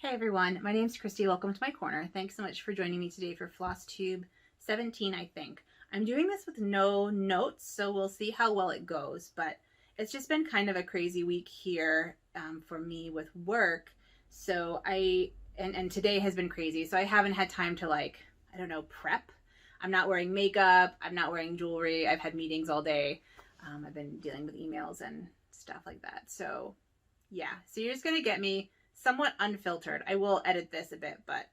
Hey everyone, my name's Christy. Welcome to my corner. Thanks so much for joining me today for Flosstube 17, I think. I'm doing this with no notes, so we'll see how well it goes, but it's just been kind of a crazy week here for me with work. So and today has been crazy, so I haven't had time to prep. I'm not wearing makeup, I'm not wearing jewelry, I've had meetings all day. I've been dealing with emails and stuff like that. So yeah, so you're just gonna get me somewhat unfiltered. I will edit this a bit, but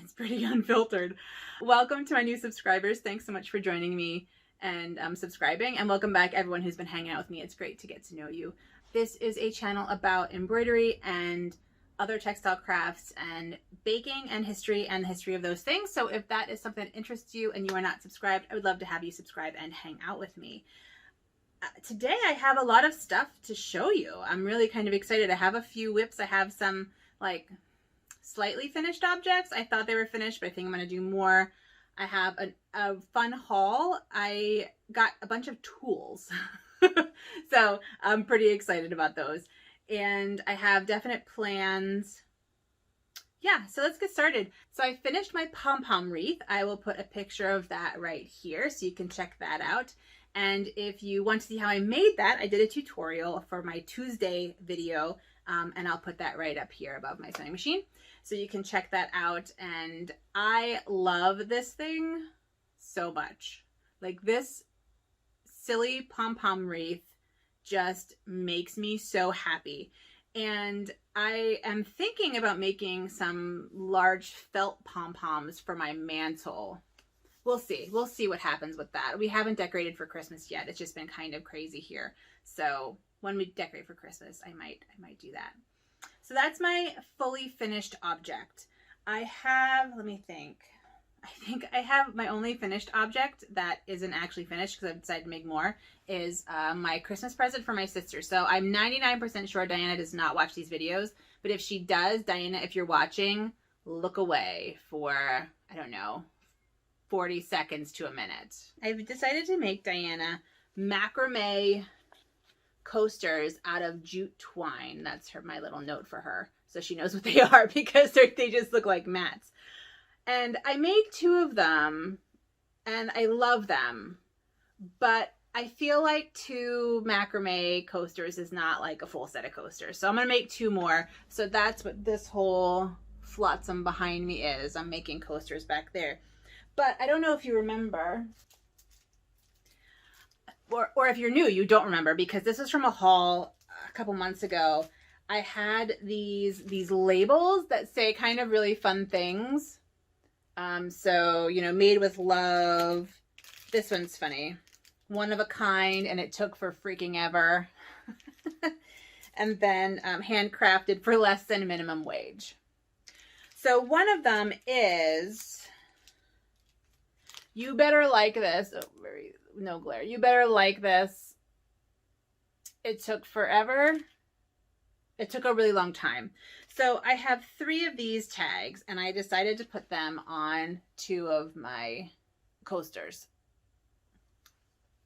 it's pretty unfiltered. Welcome to my new subscribers. Thanks so much for joining me and subscribing, and welcome back everyone who's been hanging out with me. It's great to get to know you. This is a channel about embroidery and other textile crafts and baking and the history of those things. So if that is something that interests you and you are not subscribed, I would love to have you subscribe and hang out with me. Today I have a lot of stuff to show you. I'm really kind of excited. I have a few whips. I have some like slightly finished objects. I thought they were finished, but I think I'm going to do more. I have a fun haul. I got a bunch of tools. So I'm pretty excited about those. And I have definite plans. Yeah, so let's get started. So I finished my Pom-Pom Wreath. I will put a picture of that right here so you can check that out. And if you want to see how I made that, I did a tutorial for my Tuesday video, and I'll put that right up here above my sewing machine. So you can check that out. And I love this thing so much. Like, this silly pom-pom wreath just makes me so happy. And I am thinking about making some large felt pom-poms for my mantle. We'll see. We'll see what happens with that. We haven't decorated for Christmas yet. It's just been kind of crazy here. So when we decorate for Christmas, I might do that. So that's my fully finished object. I have, let me think. I think I have my only finished object that isn't actually finished because I've decided to make more is my Christmas present for my sister. So I'm 99% sure Diana does not watch these videos, but if she does, Diana, if you're watching, look away for, I don't know, 40 seconds to a minute. I've decided to make Diana macrame coasters out of jute twine. That's my little note for her, so she knows what they are because they just look like mats. And I made 2 of them, and I love them, but I feel like 2 macrame coasters is not like a full set of coasters. So I'm gonna make 2 more. So that's what this whole flotsam behind me is. I'm making coasters back there. But I don't know if you remember, or if you're new, you don't remember, because this is from a haul a couple months ago. I had these labels that say kind of really fun things. So, you know, made with love. This one's funny. One of a kind, and it took for freaking ever. And then handcrafted for less than minimum wage. So one of them is... You better like this. Oh, no glare. You better like this. It took forever. It took a really long time. So I have 3 of these tags, and I decided to put them on 2 of my coasters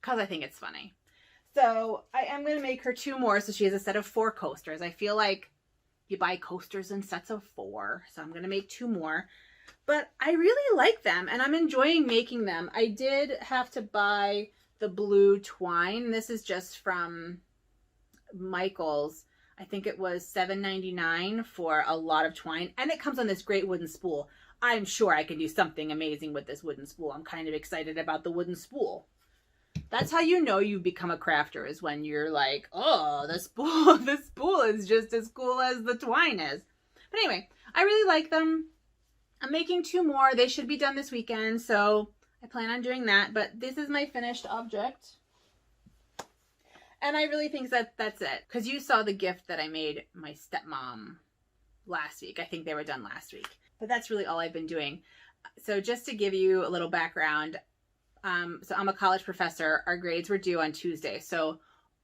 because I think it's funny. So I am going to make her 2 more, so she has a set of 4 coasters. I feel like you buy coasters in sets of 4, so I'm going to make 2 more. But I really like them, and I'm enjoying making them. I did have to buy the blue twine. This is just from Michael's. I think it was $7.99 for a lot of twine, and it comes on this great wooden spool. I'm sure I can do something amazing with this wooden spool. I'm kind of excited about the wooden spool. That's how you know you've become a crafter, is when you're like, oh, the spool is just as cool as the twine is. But anyway, I really like them. I'm making 2 more. They should be done this weekend, so I plan on doing that. But this is my finished object. And I really think that that's it. Because you saw the gift that I made my stepmom last week. I think they were done last week. But that's really all I've been doing. So just to give you a little background, so I'm a college professor. Our grades were due on Tuesday. So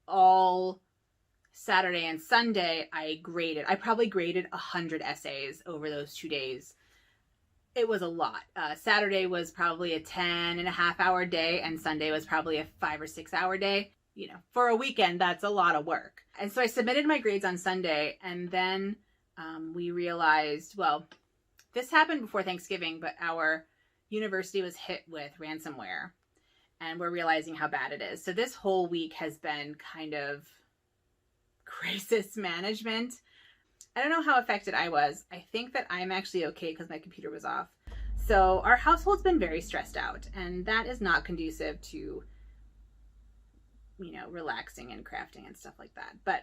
all Saturday and Sunday, I probably graded 100 essays over those 2 days. It was a lot. Saturday was probably a 10.5-hour day, and Sunday was probably a 5 or 6 hour day. You know, for a weekend, that's a lot of work. And so I submitted my grades on Sunday, and then we realized, well, this happened before Thanksgiving, but our university was hit with ransomware, and we're realizing how bad it is. So this whole week has been kind of crisis management. I don't know how affected I was. I think that I'm actually okay because my computer was off. So our household's been very stressed out, and that is not conducive to, you know, relaxing and crafting and stuff like that. But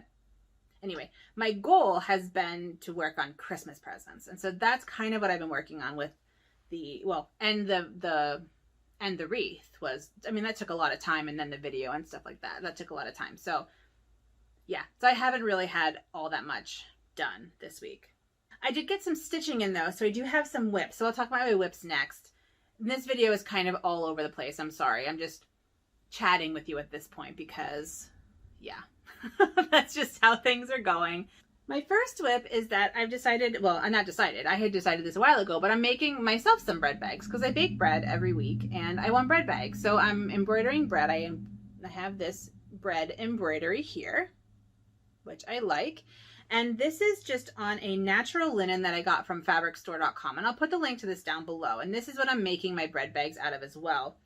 anyway, my goal has been to work on Christmas presents. And so that's kind of what I've been working on with the, well, and the wreath was, I mean, that took a lot of time, and then the video and stuff like that. That took a lot of time. So yeah, so I haven't really had all that much done this week. I did get some stitching in though, so I do have some whips. So I'll talk about my whips next. And this video is kind of all over the place. I'm sorry. I'm just chatting with you at this point because, yeah, that's just how things are going. My first whip is that I've decided, well, I'm not decided. I had decided this a while ago, but I'm making myself some bread bags because I bake bread every week and I want bread bags. So I'm embroidering bread. I have this bread embroidery here, which I like. And this is just on a natural linen that I got from fabricstore.com. And I'll put the link to this down below. And this is what I'm making my bread bags out of as well.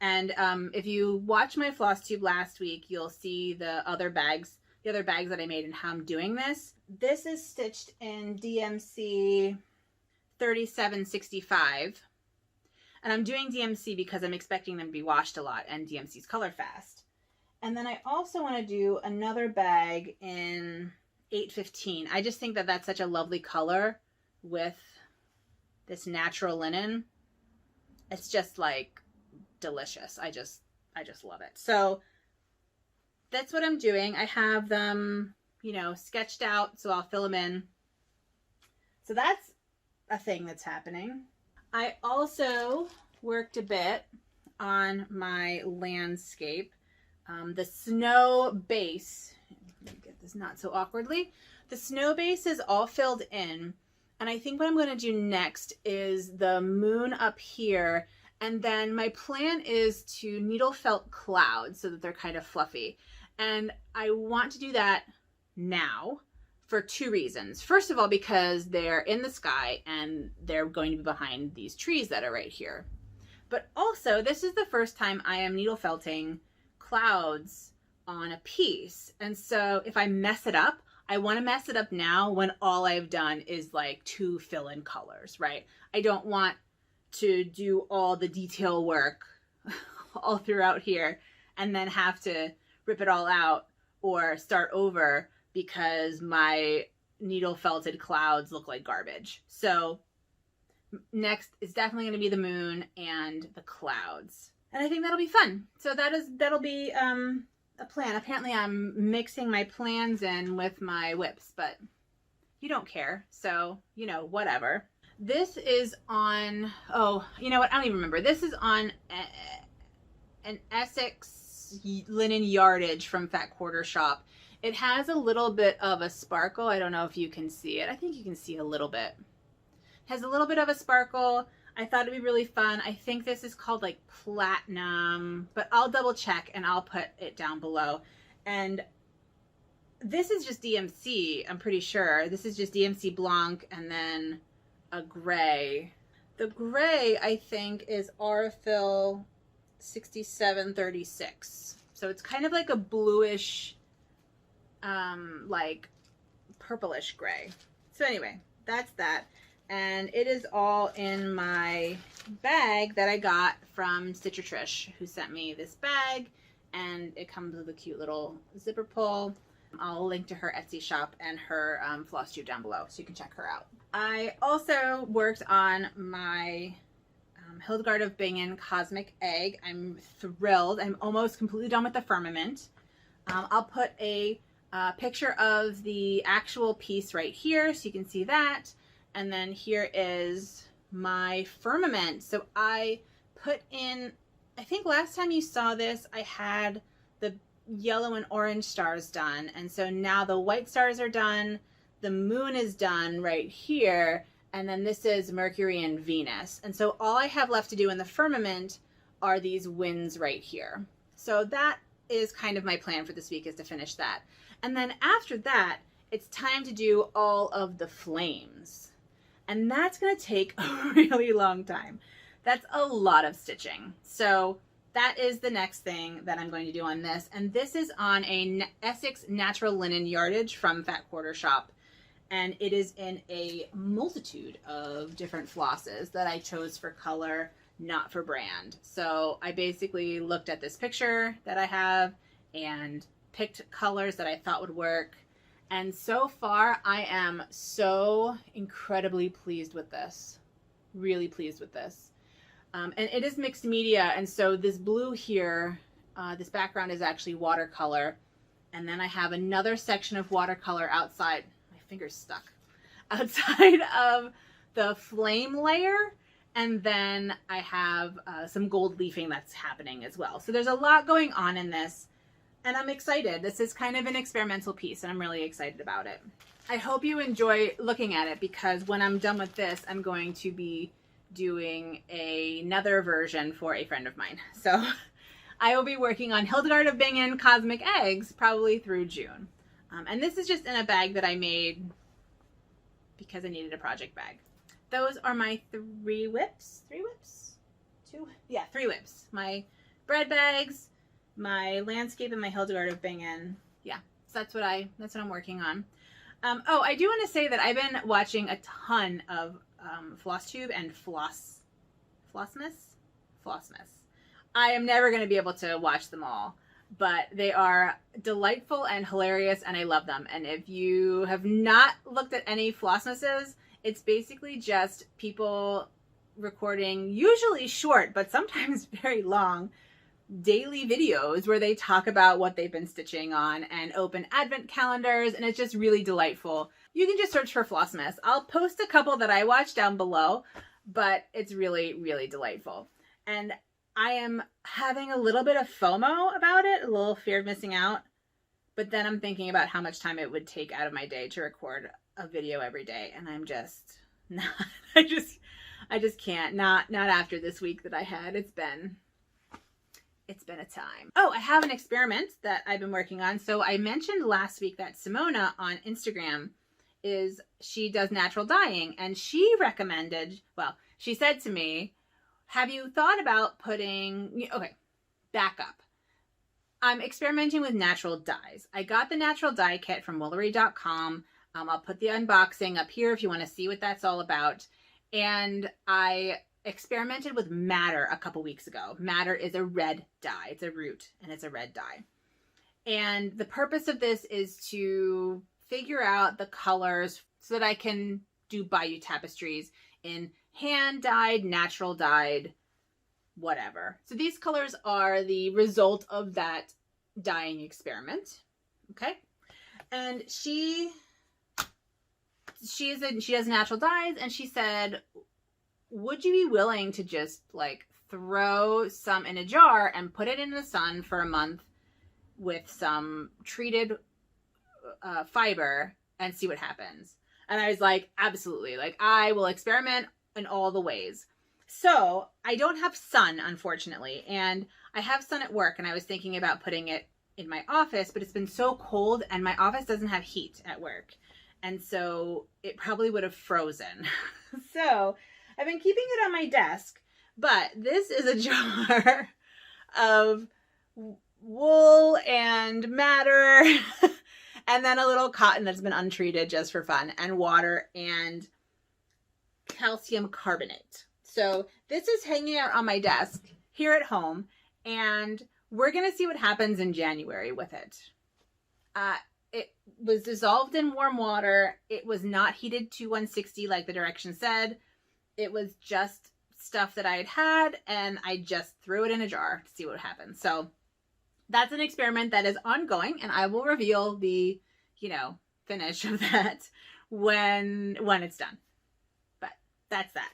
And if you watched my Flosstube last week, you'll see the other bags that I made and how I'm doing this. This is stitched in DMC 3765. And I'm doing DMC because I'm expecting them to be washed a lot, and DMC's color fast. And then I also want to do another bag in 815. I just think that that's such a lovely color with this natural linen. It's just like delicious. I just love it. So that's what I'm doing. I have them, you know, sketched out, so I'll fill them in. So that's a thing that's happening. I also worked a bit on my landscape. The snow base, let me get this not so awkwardly. The snow base is all filled in, and I think what I'm going to do next is the moon up here, and then my plan is to needle felt clouds so that they're kind of fluffy. And I want to do that now for two reasons. First of all, because they're in the sky and they're going to be behind these trees that are right here. But also, this is the first time I am needle felting clouds on a piece. And so if I mess it up, I want to mess it up now when all I've done is like 2 fill-in colors, right? I don't want to do all the detail work all throughout here and then have to rip it all out or start over because my needle felted clouds look like garbage. So next is definitely going to be the moon and the clouds. And I think that'll be fun. So that'll be a plan. Apparently I'm mixing my plans in with my whips, but you don't care. So, you know, whatever. This is on, oh, you know what? I don't even remember. This is on an Essex linen yardage from Fat Quarter Shop. It has a little bit of a sparkle. I don't know if you can see it. I think you can see a little bit. It has a little bit of a sparkle. I thought it'd be really fun. I think this is called like platinum, but I'll double check and I'll put it down below. And this is just DMC, I'm pretty sure. This is just DMC Blanc and then a gray. The gray, I think, is Aurifil 6736. So it's kind of like a bluish, like purplish gray. So anyway, that's that. And it is all in my bag that I got from Stitcher Trish, who sent me this bag. And it comes with a cute little zipper pull. I'll link to her Etsy shop and her Flosstube down below, so you can check her out. I also worked on my Hildegard of Bingen Cosmic Egg. I'm thrilled. I'm almost completely done with the firmament. I'll put a picture of the actual piece right here so you can see that. And then here is my firmament. So I put in, I think last time you saw this, I had the yellow and orange stars done. And so now the white stars are done. The moon is done right here. And then this is Mercury and Venus. And so all I have left to do in the firmament are these winds right here. So that is kind of my plan for this week, is to finish that. And then after that, it's time to do all of the flames. And that's going to take a really long time. That's a lot of stitching. So that is the next thing that I'm going to do on this. And this is on a Essex natural linen yardage from Fat Quarter Shop. And it is in a multitude of different flosses that I chose for color, not for brand. So I basically looked at this picture that I have and picked colors that I thought would work. And so far, I am so incredibly pleased with this. Really pleased with this. And it is mixed media. And so this blue here, this background is actually watercolor. And then I have another section of watercolor outside. My finger's stuck. Outside of the flame layer. And then I have some gold leafing that's happening as well. So there's a lot going on in this. And I'm excited. This is kind of an experimental piece, and I'm really excited about it. I hope you enjoy looking at it, because when I'm done with this, I'm going to be doing another version for a friend of mine. So I will be working on Hildegard of Bingen Cosmic Eggs probably through June. And this is just in a bag that I made because I needed a project bag. Those are my 3 whips. 3 whips? 2? Yeah, 3 whips. My bread bags, my landscape, and my Hildegard of Bingen. Yeah, so that's what I'm working on. Oh, I do want to say that I've been watching a ton of Flosstube and Flossmasses. I am never going to be able to watch them all, but they are delightful and hilarious, and I love them. And if you have not looked at any Flossmasses, it's basically just people recording, usually short, but sometimes very long, daily videos where they talk about what they've been stitching on and open advent calendars, and it's just really delightful. You can just search for Flossmass. I'll post a couple that I watch down below, but it's really, really delightful. And I am having a little bit of FOMO about it, a little fear of missing out, but then I'm thinking about how much time it would take out of my day to record a video every day, and I'm just not, I just can't, not after this week that I had. It's been a time. Oh, I have an experiment that I've been working on. So I mentioned last week that Simona on Instagram she does natural dyeing, and she recommended, well, she said to me, have you thought about putting, okay, back up. I'm experimenting with natural dyes. I got the natural dye kit from woolery.com. I'll put the unboxing up here if you want to see what that's all about. And I experimented with madder a couple weeks ago. Madder is a red dye. It's a root, and it's a red dye. And the purpose of this is to figure out the colors so that I can do Bayou tapestries in hand-dyed, natural dyed, whatever. So these colors are the result of that dyeing experiment. Okay. And she does natural dyes, and she said, would you be willing to just like throw some in a jar and put it in the sun for a month with some treated fiber and see what happens? And I was like, absolutely. Like, I will experiment in all the ways. So I don't have sun, unfortunately, and I have sun at work, and I was thinking about putting it in my office, but it's been so cold, and my office doesn't have heat at work. And so it probably would have frozen. So I've been keeping it on my desk, but this is a jar of wool and madder and then a little cotton that's been untreated just for fun, and water and calcium carbonate. So this is hanging out on my desk here at home, and we're going to see what happens in January with it. It was dissolved in warm water. It was not heated to 160 like the directions said. It was just stuff that I had, and I just threw it in a jar to see what happens. So that's an experiment that is ongoing, and I will reveal the, finish of that when it's done. But that's that.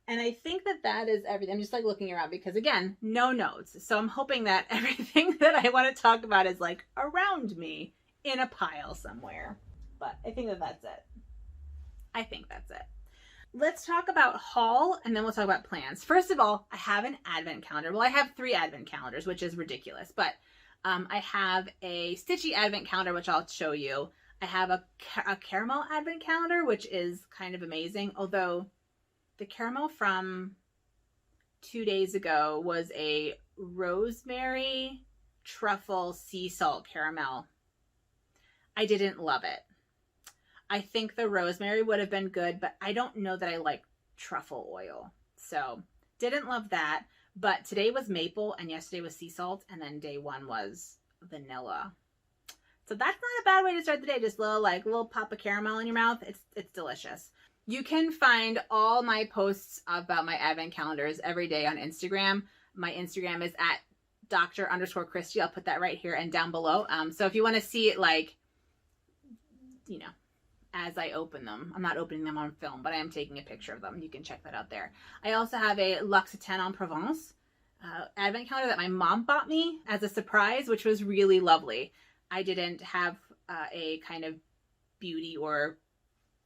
And I think that is everything. I'm just like looking around because, again, no notes. So I'm hoping that everything that I want to talk about is like around me in a pile somewhere. But I think that's it. I think that's it. Let's talk about haul, and then we'll talk about plans. First of all, I have an advent calendar. Well, I have 3 advent calendars, which is ridiculous. But I have a stitchy advent calendar, which I'll show you. I have a caramel advent calendar, which is kind of amazing. Although the caramel from 2 days ago was a rosemary truffle sea salt caramel. I didn't love it. I think the rosemary would have been good, but I don't know that I like truffle oil. So didn't love that. But today was maple and yesterday was sea salt, and then day one was vanilla. So that's not a bad way to start the day. Just little pop of caramel in your mouth. It's delicious. You can find all my posts about my advent calendars every day on Instagram. My Instagram is at Dr_Christy. I'll put that right here and down below. So if you want to see it, like, you know, as I open them. I'm not opening them on film, but I am taking a picture of them. You can check that out there. I also have a L'Occitane en Provence advent calendar that my mom bought me as a surprise, which was really lovely. I didn't have a kind of beauty or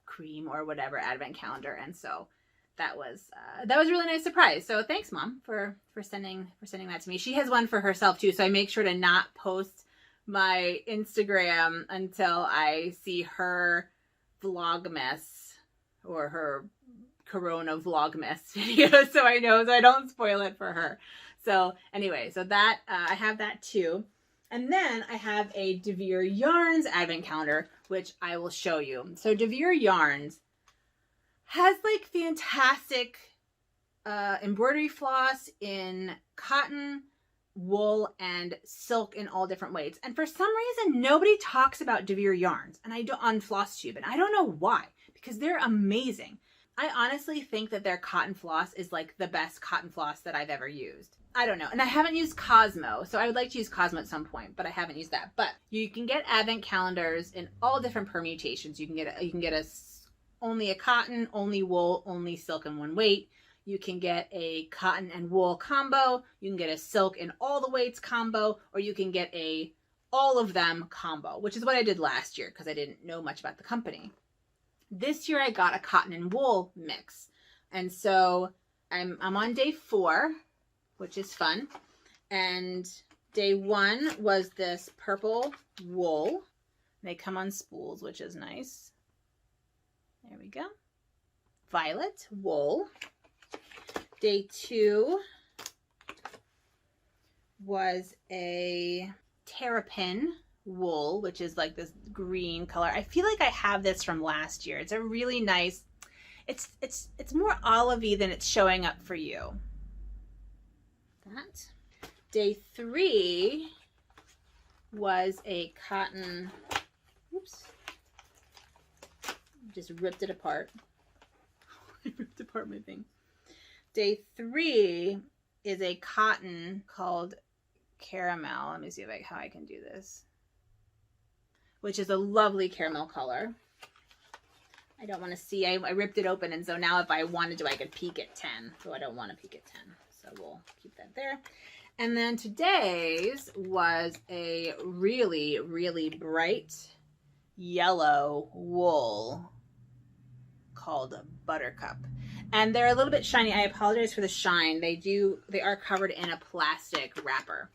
cream or whatever advent calendar, and so that was a really nice surprise. So thanks, Mom, for sending that to me. She has one for herself too, so I make sure to not post my Instagram until I see her Vlogmas or her Corona Vlogmas video, so I know, so I don't spoil it for her. So anyway, so that I have that too. And then I have a Deveer Yarns advent calendar, which I will show you. So Deveer Yarns has like fantastic embroidery floss in cotton, wool, and silk in all different weights. And for some reason, nobody talks about Deveer Yarns, and I don't on Flosstube, and I don't know why, because they're amazing. I honestly think that their cotton floss is like the best cotton floss that I've ever used. I don't know. And I haven't used Cosmo, so I would like to use Cosmo at some point, but I haven't used that. But you can get advent calendars in all different permutations. You can get only a cotton, only wool, only silk in one weight. You can get a cotton and wool combo. You can get a silk in all the weights combo, or you can get a all of them combo, which is what I did last year because I didn't know much about the company. This year I got a cotton and wool mix. And so I'm on day 4, which is fun. And day 1 was this purple wool. They come on spools, which is nice. There we go. Violet wool. Day 2 was a terrapin wool, which is like this green color. I feel like I have this from last year. It's a really nice, it's more olivey than it's showing up for you. That. Day 3 was a cotton, oops, just ripped it apart. I ripped apart my thing. Day 3 is a cotton called Caramel. Let me see how I can do this. Which is a lovely caramel color. I don't want to see. I ripped it open, and so now if I wanted to, I could peek at 10. So I don't want to peek at 10. So we'll keep that there. And then today's was a really, really bright yellow wool called Buttercup. And they're a little bit shiny. I apologize for the shine. They are covered in a plastic wrapper.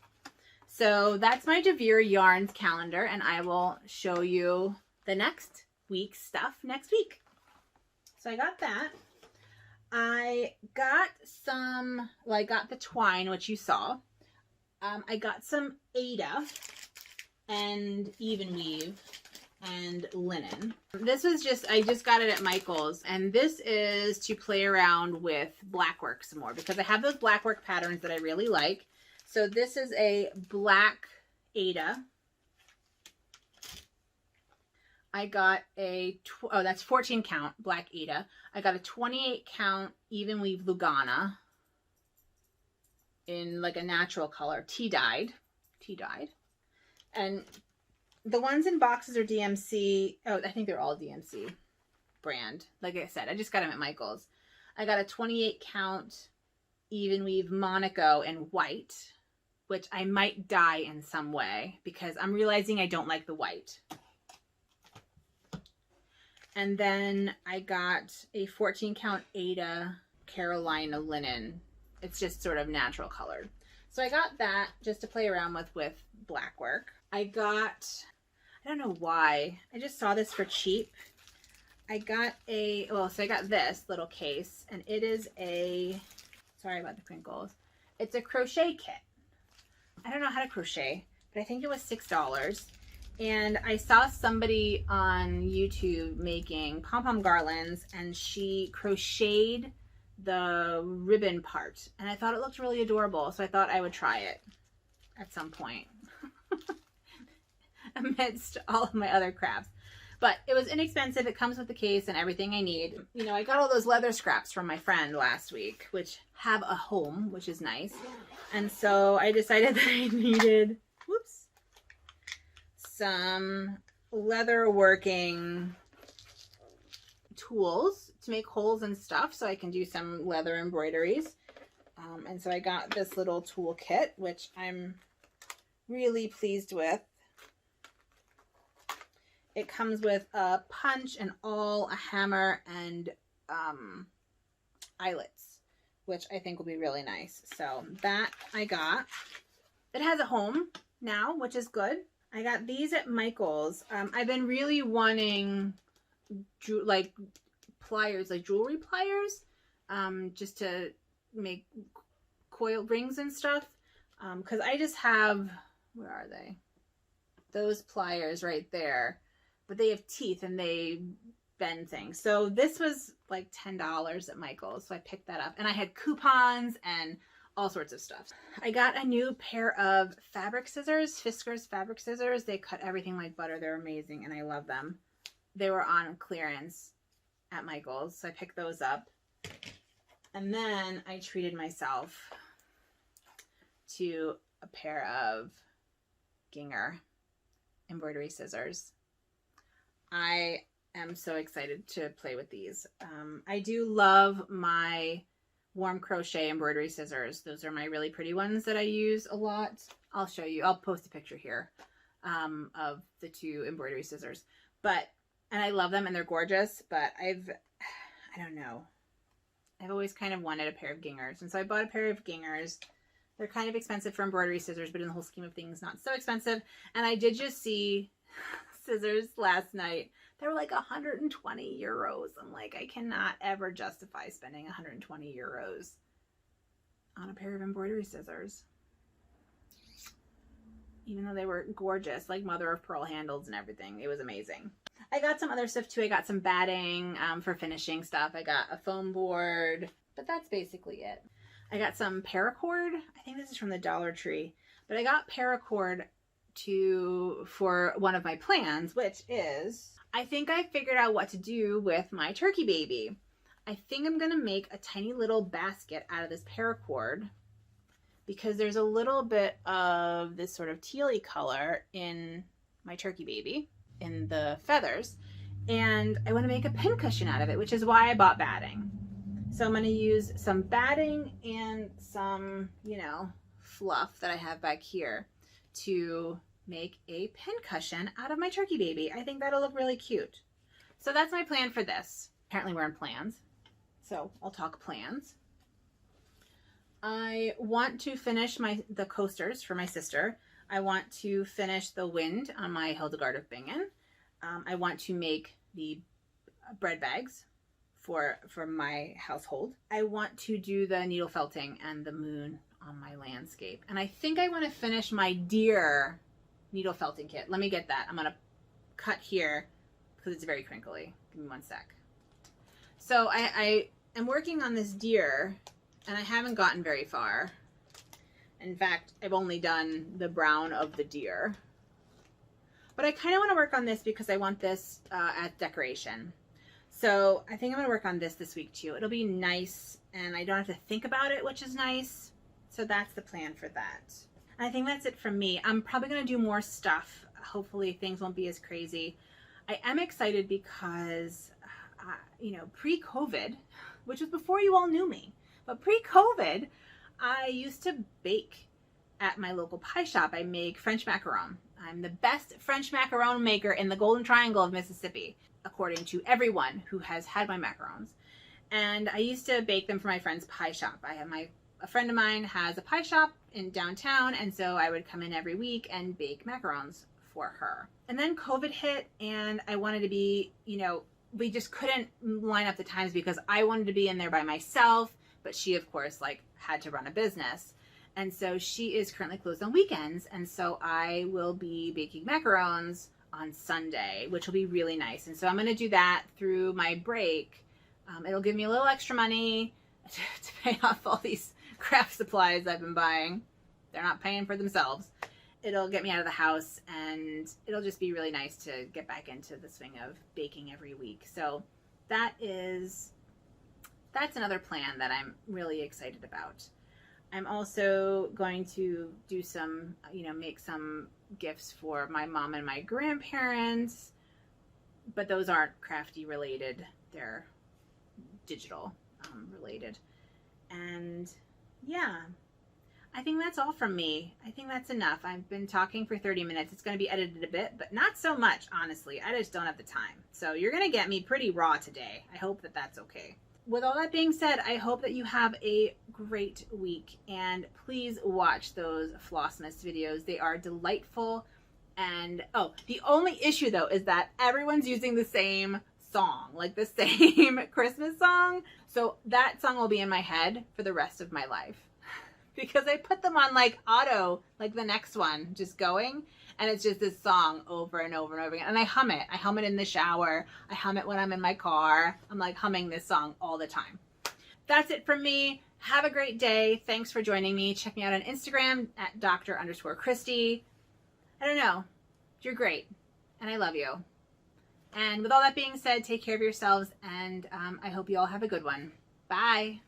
So that's my Deveer Yarns calendar, and I will show you the next week's stuff next week. So I got that. I got some, well, I got the twine, which you saw. I got some Aida and even weave and linen. This was I just got it at Michael's, and this is to play around with blackwork some more because I have those blackwork patterns that I really like. So this is a black Aida. I got that's 14 count black Aida. I got a 28 count even weave Lugana in like a natural color, tea dyed. And the ones in boxes are DMC. Oh, I think they're all DMC brand. Like I said, I just got them at Michael's. I got a 28 count even weave Monaco in white, which I might dye in some way because I'm realizing I don't like the white. And then I got a 14 count Aida Carolina linen. It's just sort of natural colored. So I got that just to play around with black work. I I don't know why. I just saw this for cheap. I got a, well, so I got this little case, and it is a, sorry about the crinkles. It's a crochet kit. I don't know how to crochet, but I think it was $6. And I saw somebody on YouTube making pom-pom garlands, and she crocheted the ribbon part, and I thought it looked really adorable, so I thought I would try it at some point amidst all of my other crafts. But it was inexpensive. It comes with the case and everything I need. You know, I got all those leather scraps from my friend last week, which have a home, which is nice. And so I decided that I needed, whoops, some leather working tools to make holes and stuff so I can do some leather embroideries. And so I got this little tool kit, which I'm really pleased with. It comes with a punch, an awl, a hammer, and eyelets, which I think will be really nice. So that I got. It has a home now, which is good. I got these at Michael's. I've been really wanting like pliers, like jewelry pliers, just to make coil rings and stuff. Because I just have, where are they? Those pliers right there. But they have teeth and they bend things. So this was like $10 at Michael's. So I picked that up. And I had coupons and all sorts of stuff. I got a new pair of fabric scissors, Fiskars fabric scissors. They cut everything like butter. They're amazing and I love them. They were on clearance at Michael's. So I picked those up. And then I treated myself to a pair of Ginger embroidery scissors. I am so excited to play with these. I do love my warm crochet embroidery scissors. Those are my really pretty ones that I use a lot. I'll show you. I'll post a picture here of the two embroidery scissors. And I love them and they're gorgeous, but I don't know. I've always kind of wanted a pair of Gingers. And so I bought a pair of Gingers. They're kind of expensive for embroidery scissors, but in the whole scheme of things, not so expensive. And I did just see scissors last night. They were like 120 euros. I'm like, I cannot ever justify spending 120 euros on a pair of embroidery scissors. Even though they were gorgeous, like mother of pearl handles and everything. It was amazing. I got some other stuff too. I got some batting for finishing stuff. I got a foam board, but that's basically it. I got some paracord. I think this is from the Dollar Tree, but I got paracord for one of my plans, which is, I think I figured out what to do with my turkey baby. I think I'm going to make a tiny little basket out of this paracord because there's a little bit of this sort of tealy color in my turkey baby, in the feathers, and I want to make a pin cushion out of it, which is why I bought batting. So I'm going to use some batting and some, you know, fluff that I have back here to make a pin cushion out of my turkey baby. I think that'll look really cute. So that's my plan for this. Apparently we're in plans, so I'll talk plans. I want to finish the coasters for my sister. I want to finish the wind on my Hildegard of Bingen. I want to make the bread bags for my household. I want to do the needle felting and the moon on my landscape. And I think I want to finish my deer needle felting kit. Let me get that. I'm going to cut here because it's very crinkly. Give me one sec. So I am working on this deer and I haven't gotten very far. In fact, I've only done the brown of the deer. But I kind of want to work on this because I want this as decoration. So I think I'm going to work on this week too. It'll be nice and I don't have to think about it, which is nice. So that's the plan for that. I think that's it from me. I'm probably going to do more stuff. Hopefully things won't be as crazy. I am excited because, you know, pre-COVID, which was before you all knew me, but pre-COVID, I used to bake at my local pie shop. I make French macaron. I'm the best French macaron maker in the Golden Triangle of Mississippi, according to everyone who has had my macarons. And I used to bake them for my friend's pie shop. A friend of mine has a pie shop in downtown, and so I would come in every week and bake macarons for her. And then COVID hit, and I wanted to be, you know, we just couldn't line up the times because I wanted to be in there by myself, but she, of course, like had to run a business. And so she is currently closed on weekends. And so I will be baking macarons on Sunday, which will be really nice. And so I'm going to do that through my break. It'll give me a little extra money to pay off all these craft supplies I've been buying. They're not paying for themselves. It'll get me out of the house, and it'll just be really nice to get back into the swing of baking every week. So that's another plan that I'm really excited about. I'm also going to do some, you know, make some gifts for my mom and my grandparents, but those aren't crafty related. They're digital related. And yeah, I think that's all from me. I think that's enough. I've been talking for 30 minutes. It's going to be edited a bit, but not so much, honestly. I just don't have the time. So you're going to get me pretty raw today. I hope that that's okay. With all that being said, I hope that you have a great week, and please watch those Flossmas videos. They are delightful. And oh, the only issue though is that everyone's using the same song, like the same Christmas song. So that song will be in my head for the rest of my life because I put them on like auto, like the next one just going, and it's just this song over and over and over again. And I hum it. I hum it in the shower. I hum it when I'm in my car. I'm like humming this song all the time. That's it from me. Have a great day. Thanks for joining me. Check me out on Instagram at Dr_Christy. I don't know. You're great. And I love you. And with all that being said, take care of yourselves, and I hope you all have a good one. Bye.